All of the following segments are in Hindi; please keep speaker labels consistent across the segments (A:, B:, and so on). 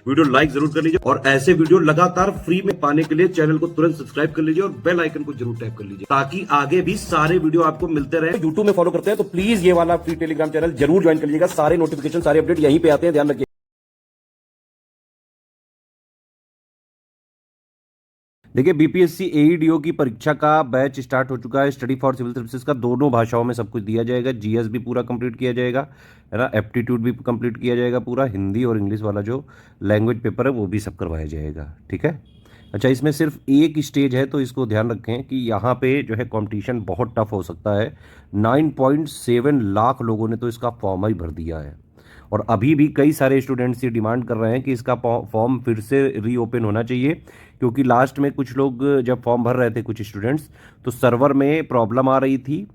A: वीडियो लाइक जरूर कर लीजिए और ऐसे वीडियो लगातार फ्री में पाने के लिए चैनल को तुरंत सब्सक्राइब कर लीजिए और बेल आइकन को जरूर टैप कर लीजिए ताकि आगे भी सारे वीडियो आपको मिलते रहे।
B: यूट्यूब में फॉलो करते हैं तो प्लीज ये वाला फ्री टेलीग्राम चैनल जरूर ज्वाइन कर लीजिएगा। सारे नोटिफिकेशन, सारे अपडेट यहीं पे आते हैं, ध्यान रखिए। देखिए, बीपीएससी एईडीओ की परीक्षा का बैच स्टार्ट हो चुका है। स्टडी फॉर सिविल सर्विसेज का दोनों भाषाओं में सब कुछ दिया जाएगा। जीएस भी पूरा कंप्लीट किया जाएगा, है ना। एप्टीट्यूड भी कंप्लीट किया जाएगा पूरा। हिंदी और इंग्लिश वाला जो लैंग्वेज पेपर है वो भी सब करवाया जाएगा, ठीक है। अच्छा, इसमें सिर्फ एक स्टेज है तो इसको ध्यान रखें कि यहाँ पे जो है कंपटीशन बहुत टफ हो सकता है। 9.7 लाख लोगों ने तो इसका फॉर्म ही भर दिया है और अभी भी कई सारे स्टूडेंट्स ये डिमांड कर रहे हैं कि इसका फॉर्म फिर से रीओपन होना चाहिए, क्योंकि लास्ट में कुछ लोग जब फॉर्म भर रहे थे कुछ स्टूडेंट्स, तो सर्वर में प्रॉब्लम आ रही थी।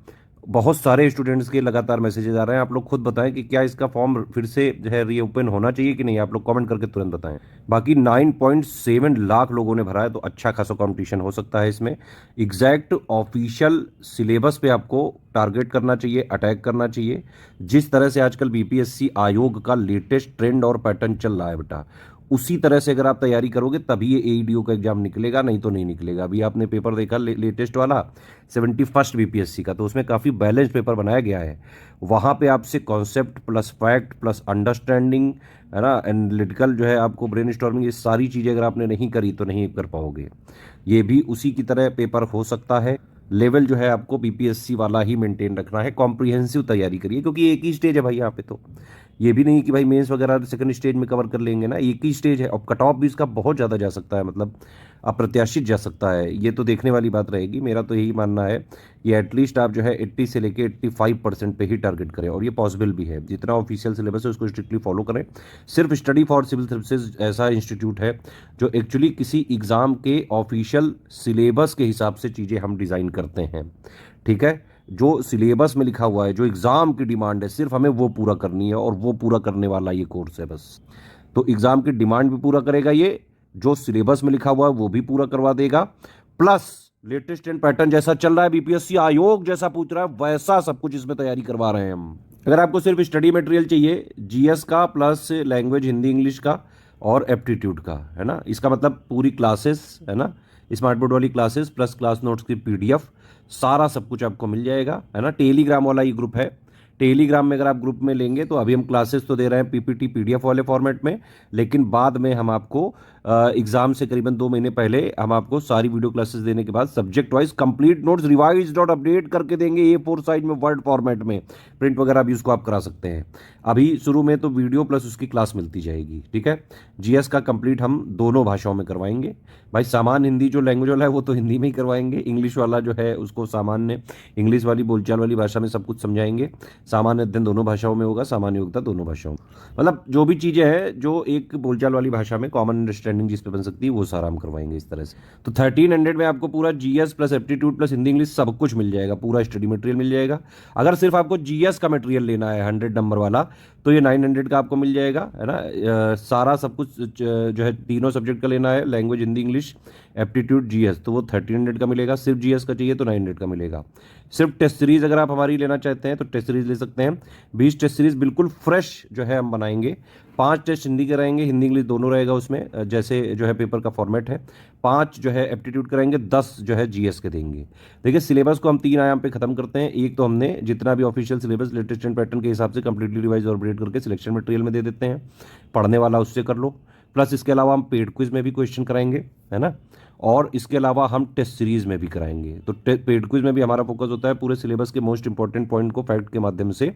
B: बहुत सारे स्टूडेंट्स के लगातार मैसेजेस आ रहे हैं। आप लोग खुद बताएं कि क्या इसका फॉर्म फिर से जो है रीओपन होना चाहिए कि नहीं। आप लोग कमेंट करके तुरंत बताएं। बाकी 9.7 लाख लोगों ने भरा है तो अच्छा खासा कंपटीशन हो सकता है इसमें। एग्जैक्ट ऑफिशियल सिलेबस पे आपको टारगेट करना चाहिए, अटैक करना चाहिए। जिस तरह से आजकल बीपीएससी आयोग का लेटेस्ट ट्रेंड और पैटर्न चल रहा है बेटा, उसी तरह से अगर आप तैयारी करोगे तभी ये एईडीओ का एग्जाम निकलेगा, नहीं तो नहीं निकलेगा। अभी आपने पेपर देखा लेटेस्ट वाला 71st बीपीएससी का, तो उसमें काफ़ी बैलेंस पेपर बनाया गया है। वहाँ पे आपसे concept plus fact plus understanding, है ना, एनालिटिकल जो है आपको ब्रेन स्टॉर्मिंग, ये सारी चीज़ें अगर आपने नहीं करी तो नहीं कर पाओगे। ये भी उसी की तरह पेपर हो सकता है। लेवल जो है आपको बीपीएससी वाला ही मेंटेन रखना है। कॉम्प्रिहेंसिव तैयारी करिए, क्योंकि एक ही स्टेज है भाई यहाँ पे। तो ये भी नहीं कि भाई मेंस वगैरह सेकंड स्टेज में कवर कर लेंगे ना, एक ही स्टेज है और कट ऑफ भी इसका बहुत ज़्यादा जा सकता है, मतलब अप्रत्याशित जा सकता है। ये तो देखने वाली बात रहेगी। मेरा तो यही मानना है ये एटलीस्ट आप जो है 80 से लेके 85% पे ही टारगेट करें, और ये पॉसिबल भी है। जितना ऑफिशियल सिलेबस है उसको स्ट्रिक्टली फॉलो करें। सिर्फ स्टडी फॉर सिविल सर्विसेज ऐसा इंस्टीट्यूट है जो एक्चुअली किसी एग्ज़ाम के ऑफिशियल सिलेबस के हिसाब से चीज़ें हम डिज़ाइन करते हैं, ठीक है। जो सिलेबस में लिखा हुआ है, जो एग्ज़ाम की डिमांड है, सिर्फ हमें वो पूरा करनी है और वो पूरा करने वाला ये कोर्स है बस। तो एग्ज़ाम की डिमांड भी पूरा करेगा ये, जो सिलेबस में लिखा हुआ है वो भी पूरा करवा देगा, प्लस लेटेस्ट एंड पैटर्न जैसा चल रहा है, बीपीएससी आयोग जैसा पूछ रहा है, वैसा सब कुछ इसमें तैयारी करवा रहे हैं हम। अगर आपको सिर्फ स्टडी मटेरियल चाहिए जीएस का प्लस लैंग्वेज हिंदी इंग्लिश का और एप्टीट्यूड का, है ना, इसका मतलब पूरी क्लासेस, है ना, स्मार्ट बोर्ड वाली क्लासेस प्लस क्लास नोट्स की पीडीएफ, सारा सब कुछ आपको मिल जाएगा, है ना। टेलीग्राम वाला ये ग्रुप है। टेलीग्राम में अगर आप ग्रुप में लेंगे तो अभी हम क्लासेस तो दे रहे हैं पीपीटी पीडीएफ वाले फॉर्मेट में, लेकिन बाद में हम आपको एग्जाम से करीबन 2 महीने पहले हम आपको सारी वीडियो क्लासेस देने के बाद subject wise complete notes revised और अपडेट करके देंगे A4 साइज में वर्ड फॉर्मेट में। प्रिंट वगैरह भी उसको आप करा सकते हैं। अभी शुरू में तो वीडियो प्लस उसकी क्लास मिलती जाएगी, ठीक है। जीएस का कंप्लीट हम दोनों भाषाओं में करवाएंगे भाई। सामान्य हिंदी जो लैंग्वेज वाला है वो तो हिंदी में ही करवाएंगे। इंग्लिश वाला जो है उसको सामान्य इंग्लिश वाली बोलचाल वाली भाषा में सब कुछ समझाएंगे। सामान्य अध्ययन दोनों भाषाओं में होगा, सामान्य योग्यता दोनों भाषाओं में, मतलब जो भी चीज़ें हैं जो एक बोलचाल वाली भाषा में कॉमन अंडरस्टैंडिंग जिस पे बन सकती है वो सारा हम करवाएंगे इस तरह से। तो 1300 में आपको पूरा GS plus aptitude plus Hindi English सब कुछ मिल जाएगा, पूरा स्टडी मटेरियल मिल जाएगा। अगर सिर्फ आपको जीएस का मटेरियल लेना है 100 नंबर वाला तो ये 900 का आपको मिल जाएगा, है ना। सारा सब कुछ जो है तीनों सब्जेक्ट का लेना है, language Hindi English aptitude GS, तो वो 1300 का मिलेगा। सिर्फ जीएस का चाहिए तो 900 का मिलेगा। सिर्फ टेस्ट सीरीज अगर आप हमारी लेना चाहते हैं तो टेस्ट सीरीज ले सकते हैं। 20 टेस्ट सीरीज बिल्कुल फ्रेश जो है हम बनाएंगे। 5 टेस्ट हिंदी के रहेंगे, हिंदी इंग्लिश दोनों रहेगा उसमें, जैसे जो है पेपर का फॉर्मेट है। 5 जो है एप्टीट्यूड कराएंगे, 10 जो है जीएस के देंगे। देखिए, सिलेबस को हम 3 आयाम पे खत्म करते हैं। एक तो हमने जितना भी official syllabus latest and pattern के हिसाब से कंप्लीटली रिवाइज और अपडेट करके सिलेक्शन मटेरियल में दे देते हैं। पढ़ने वाला उससे कर लो, प्लस इसके अलावा हम पेड क्विज में भी क्वेश्चन कराएंगे, है ना। और इसके अलावा हम टेस्ट सीरीज में भी कराएंगे। तो पेड क्विज में भी हमारा फोकस होता है पूरे सिलेबस के मोस्ट इंपॉर्टेंट पॉइंट को फैक्ट के माध्यम से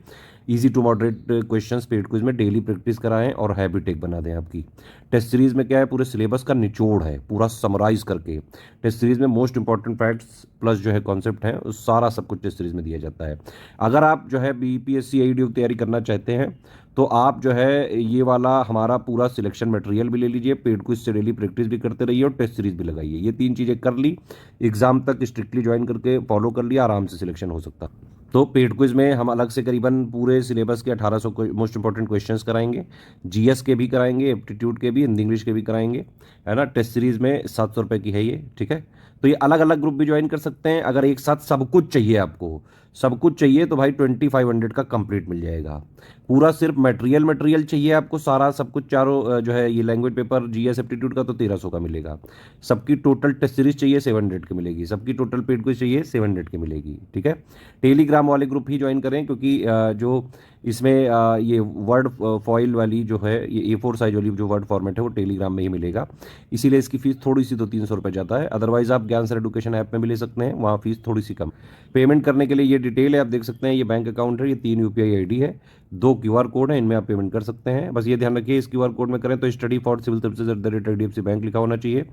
B: easy to moderate questions paid quiz में डेली प्रैक्टिस कराएं और हैबिट एक बना दें आपकी। टेस्ट सीरीज में क्या है, पूरे सिलेबस का निचोड़ है पूरा समराइज करके। टेस्ट सीरीज में मोस्ट इंपॉर्टेंट फैक्ट्स प्लस जो है कॉन्सेप्ट है उस सारा सब कुछ टेस्ट सीरीज में दिया जाता है। अगर आप जो है बीपीएससी एईडीओ की तैयारी करना चाहते हैं तो आप जो है ये वाला हमारा पूरा सिलेक्शन मटेरियल भी ले लीजिए, पेड क्विज से डेली प्रैक्टिस भी करते रहिए और टेस्ट सीरीज भी लगाइए। ये 3 चीज़ें कर ली, एग्जाम तक स्ट्रिक्टली ज्वाइन करके फॉलो कर लिया, आराम से सिलेक्शन हो सकता। तो पेड क्विज में हम अलग से करीबन पूरे सिलेबस के 1800 मोस्ट इंपॉर्टेंट क्वेश्चंस कराएंगे, जीएस के भी कराएंगे, एप्टीट्यूड के भी, हिंदी इंग्लिश के भी कराएंगे, है ना। टेस्ट सीरीज में 700 रुपये की है ये, ठीक है। तो ये अलग अलग ग्रुप भी ज्वाइन कर सकते हैं। अगर एक साथ सब कुछ चाहिए, आपको सब कुछ चाहिए, तो भाई 2500 का कंप्लीट मिल जाएगा पूरा। सिर्फ मटेरियल चाहिए आपको, सारा सब कुछ, चारों जो है ये लैंग्वेज पेपर जीएस एप्टीट्यूड का तो 1300 का मिलेगा। सबकी टोटल टेस्ट सीरीज चाहिए 700 की मिलेगी। सबकी टोटल पेड क्विज चाहिए 700 की मिलेगी। ठीक है, टेलीग्राम वाले ग्रुप ही ज्वाइन करें, क्योंकि जो इसमें ये वर्ड फॉइल वाली जो है, ये A4 साइज वाली जो वर्ड फॉर्मेट है वो टेलीग्राम में ही मिलेगा, इसीलिए इसकी फीस थोड़ी सी तो 300 रुपये ज़्यादा है। अदरवाइज आप ज्ञान सर एडुकेशन ऐप में भी ले सकते हैं, वहाँ फीस थोड़ी सी कम। पेमेंट करने के लिए ये डिटेल है, आप देख सकते हैं, ये बैंक अकाउंट है, ये 3 UPI ID है, 2 QR कोड है, इनमें आप पेमेंट कर सकते हैं। बस ये ध्यान रखिए, इस QR कोड में करें तो study for civil services @IDFC bank लिखा होना चाहिए।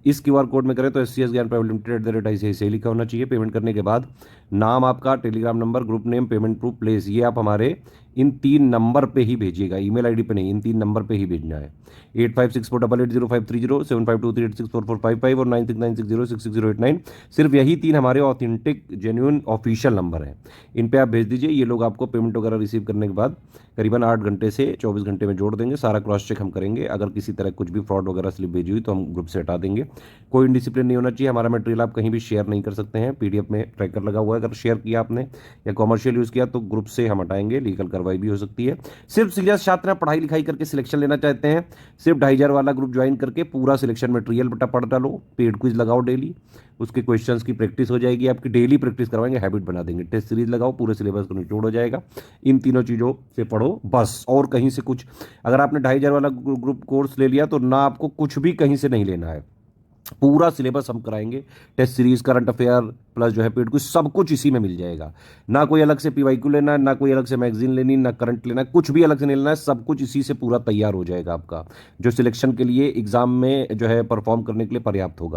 B: इस QR कोड में करें तो SCS ज्ञान प्राइवेट लिमिटेड @ICICI लिखा होना चाहिए। पेमेंट करने के बाद नाम आपका, Telegram number, group name, payment proof, place, ये आप हमारे इन 3 नंबर पे ही भेजिएगा, ईमेल आईडी पे नहीं, इन 3 नंबर पे ही भेजना है। 8564880530, 7523864455 और 9696066089। सिर्फ यही 3 हमारे ऑथेंटिक जेन्युइन ऑफिशियल नंबर हैं, इन पे आप भेज दीजिए। ये लोग आपको पेमेंट वगैरह रिसीव करने के बाद करीबन 8 घंटे से 24 घंटे में जोड़ देंगे। सारा क्रॉस चेक हम करेंगे, अगर किसी तरह कुछ भी फ्रॉड वगैरह स्लिप भेजी हुई तो हम ग्रुप से हटा देंगे। कोई इंडिसिप्लिन नहीं होना चाहिए। हमारा मटेरियल आप कहीं भी शेयर नहीं कर सकते हैं, PDF में ट्रैकर लगा हुआ है, अगर शेयर किया आपने या कॉमर्शियल यूज़ किया तो ग्रुप से हम हटाएंगे, लीगल कार्रवाई भी हो सकती है। सिर्फ सीरियस छात्र हैं, पढ़ाई लिखाई करके सिलेक्शन लेना चाहते हैं, सिर्फ 2500 वाला ग्रुप ज्वाइन करके पूरा सिलेक्शन मटेरियल बटा पढ़ डालो, पेड क्विज लगाओ डेली, उसके क्वेश्चंस की प्रैक्टिस हो जाएगी, आपकी डेली प्रैक्टिस करवाएंगे, हैबिट बना देंगे। टेस्ट सीरीज लगाओ, पूरे सिलेबस का निचोड़ हो जाएगा। इन तीनों चीज़ों से पढ़ो बस, और कहीं से कुछ। अगर आपने 2500 वाला ग्रुप कोर्स ले लिया तो ना आपको कुछ भी कहीं से नहीं लेना है, पूरा सिलेबस हम कराएंगे। Test series, current affair plus जो है पेड कुछ, सब कुछ इसी में मिल जाएगा। ना कोई अलग से PYQ लेना है, ना कोई अलग से मैगजीन लेनी, ना करंट लेना है, कुछ भी अलग से नहीं लेना है, सब कुछ इसी से पूरा तैयार हो जाएगा आपका, जो सिलेक्शन के लिए एग्जाम में जो है परफॉर्म करने के लिए पर्याप्त होगा।